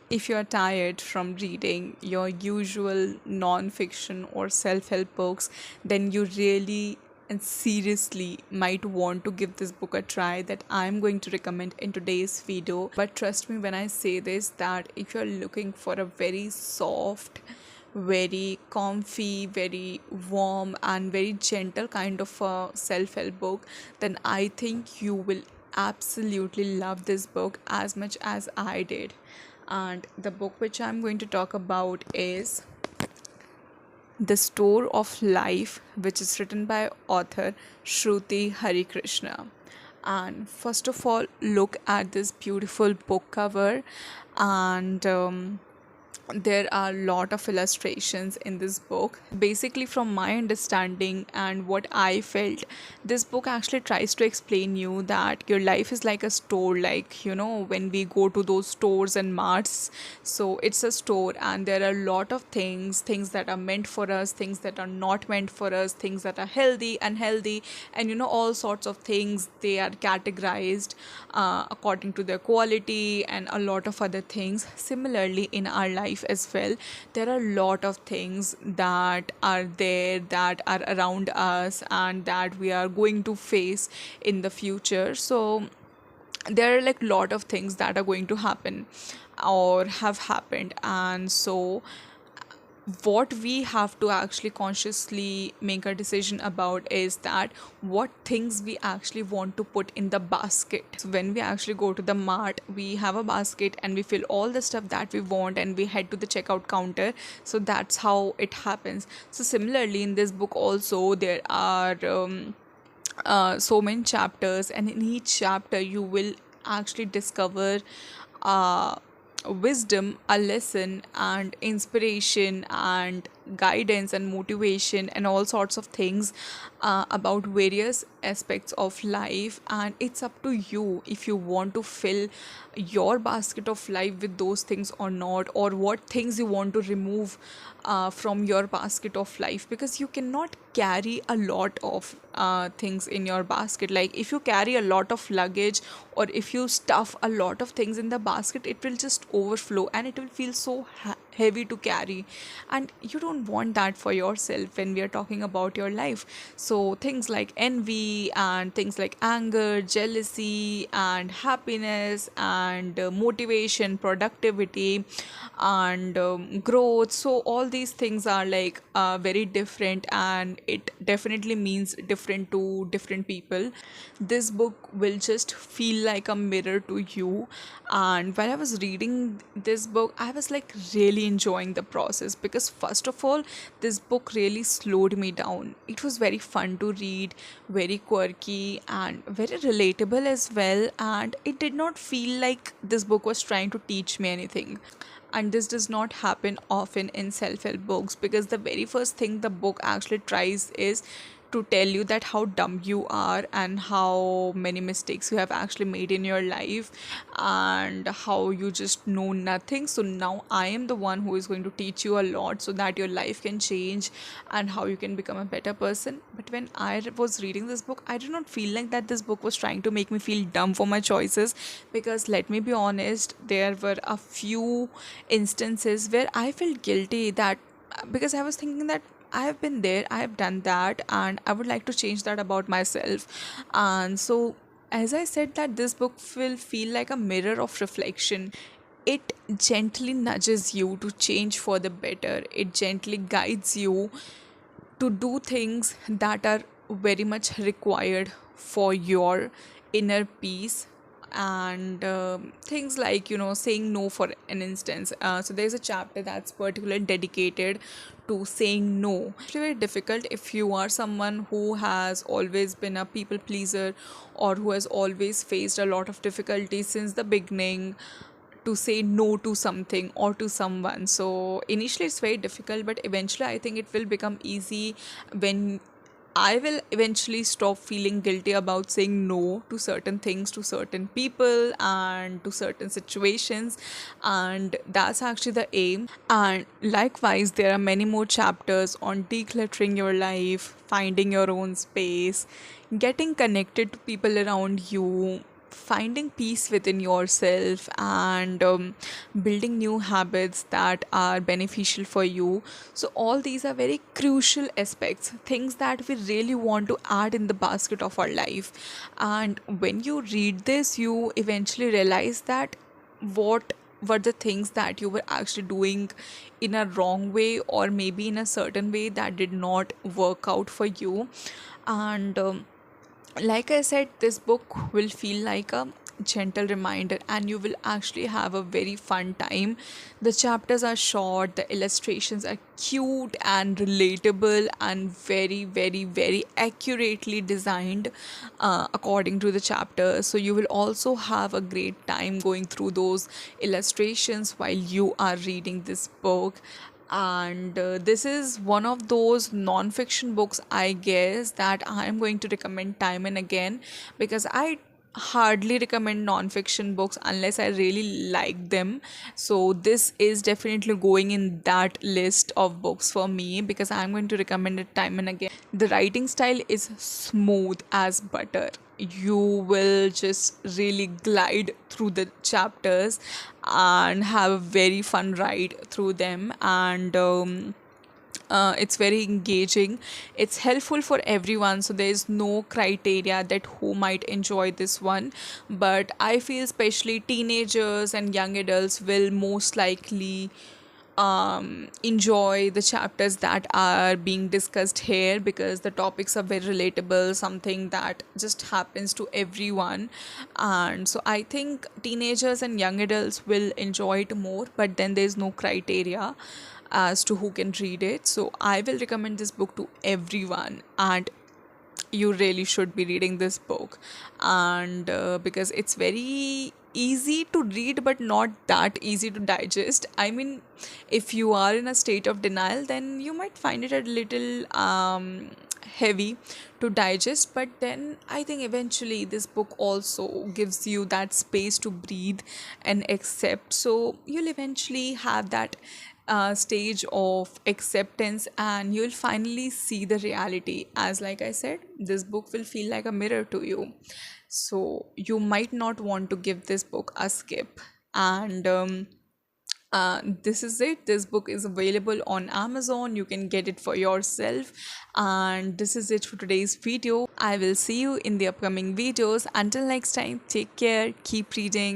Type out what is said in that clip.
If you're tired from reading your usual non-fiction or self-help books, then you really and seriously might want to give this book a try that I'm going to recommend in today's video. But trust me when I say this, that if you're looking for a very soft, very comfy, very warm and very gentle kind of a self-help book, then I think you will absolutely love this book as much as I did. And the book which I'm going to talk about is The Store of Life, which is written by author Shruti Harikrishna. And first of all, look at this beautiful book cover, and there are a lot of illustrations in this book. Basically, from my understanding and what I felt, this book actually tries to explain you that your life is like a store, like when we go to those stores and marts. So it's a store, and there are a lot of things that are meant for us, things that are not meant for us, things that are healthy, unhealthy, and all sorts of things. They are categorized according to their quality and a lot of other things. Similarly, in our life as well, there are a lot of things that are there, that are around us, and that we are going to face in the future. So there are like a lot of things that are going to happen or have happened, and so what we have to actually consciously make a decision about is that what things we actually want to put in the basket. So when we actually go to the mart, we have a basket and we fill all the stuff that we want and we head to the checkout counter. So that's how it happens. So similarly, in this book also, there are so many chapters, and in each chapter you will actually discover uh, wisdom, a lesson, and inspiration, and guidance, and motivation, and all sorts of things about various aspects of life. And it's up to you if you want to fill your basket of life with those things or not, or what things you want to remove from your basket of life, because you cannot carry a lot of things in your basket. Like if you carry a lot of luggage, or if you stuff a lot of things in the basket, it will just overflow and it will feel so heavy to carry, and you don't want that for yourself when we are talking about your life. So things like envy, and things like anger, jealousy, and happiness, and motivation, productivity, and growth, so all these things are like very different, and it definitely means different to different people. This book will just feel like a mirror to you. And while I was reading this book, I was like really enjoying the process, because first of all, this book really slowed me down. It was very fun to read, very quirky, and very relatable as well, and it did not feel like this book was trying to teach me anything. And this does not happen often in self-help books, because the very first thing the book actually tries is to tell you that how dumb you are, and how many mistakes you have actually made in your life, and how you just know nothing. So now I am the one who is going to teach you a lot, so that your life can change and how you can become a better person. But when I was reading this book, I did not feel like that this book was trying to make me feel dumb for my choices, because let me be honest, there were a few instances where I felt guilty, that because I was thinking that I have been there, I have done that, and I would like to change that about myself. And so, as I said, that this book will feel like a mirror of reflection. It gently nudges you to change for the better. It gently guides you to do things that are very much required for your inner peace, and things like saying no, for an instance. So there's a chapter that's particularly dedicated to saying no. It's very difficult if you are someone who has always been a people pleaser, or who has always faced a lot of difficulties since the beginning, to say no to something or to someone. So initially it's very difficult, but eventually I think it will become easy when I will eventually stop feeling guilty about saying no to certain things, to certain people, and to certain situations. And that's actually the aim. And likewise, there are many more chapters on decluttering your life, finding your own space, getting connected to people around you, finding peace within yourself and building new habits that are beneficial for you. So all these are very crucial aspects, things that we really want to add in the basket of our life. And when you read this, you eventually realize that what were the things that you were actually doing in a wrong way, or maybe in a certain way that did not work out for you. And like I said, this book will feel like a gentle reminder, and you will actually have a very fun time. The chapters are short, the illustrations are cute and relatable, and very, very, very accurately designed according to the chapters. So, you will also have a great time going through those illustrations while you are reading this book. And this is one of those non-fiction books, I guess, that I am going to recommend time and again, because I hardly recommend non-fiction books unless I really like them. So this is definitely going in that list of books for me, because I'm going to recommend it time and again. The writing style is smooth as butter. You will just really glide through the chapters and have a very fun ride through them. And it's very engaging, it's helpful for everyone, so there is no criteria that who might enjoy this one. But I feel especially teenagers and young adults will most likely enjoy the chapters that are being discussed here, because the topics are very relatable, something that just happens to everyone. And so I think teenagers and young adults will enjoy it more, but then there's no criteria as to who can read it. So I will recommend this book to everyone, and you really should be reading this book. And because it's very easy to read but not that easy to digest. I mean, if you are in a state of denial, then you might find it a little heavy to digest, but then I think eventually this book also gives you that space to breathe and accept. So you'll eventually have that stage of acceptance, and you'll finally see the reality. As like I said, this book will feel like a mirror to you, so you might not want to give this book a skip. And this is it. This book is available on Amazon. You can get it for yourself. And this is it for today's video. I will see you in the upcoming videos. Until next time, take care, keep reading.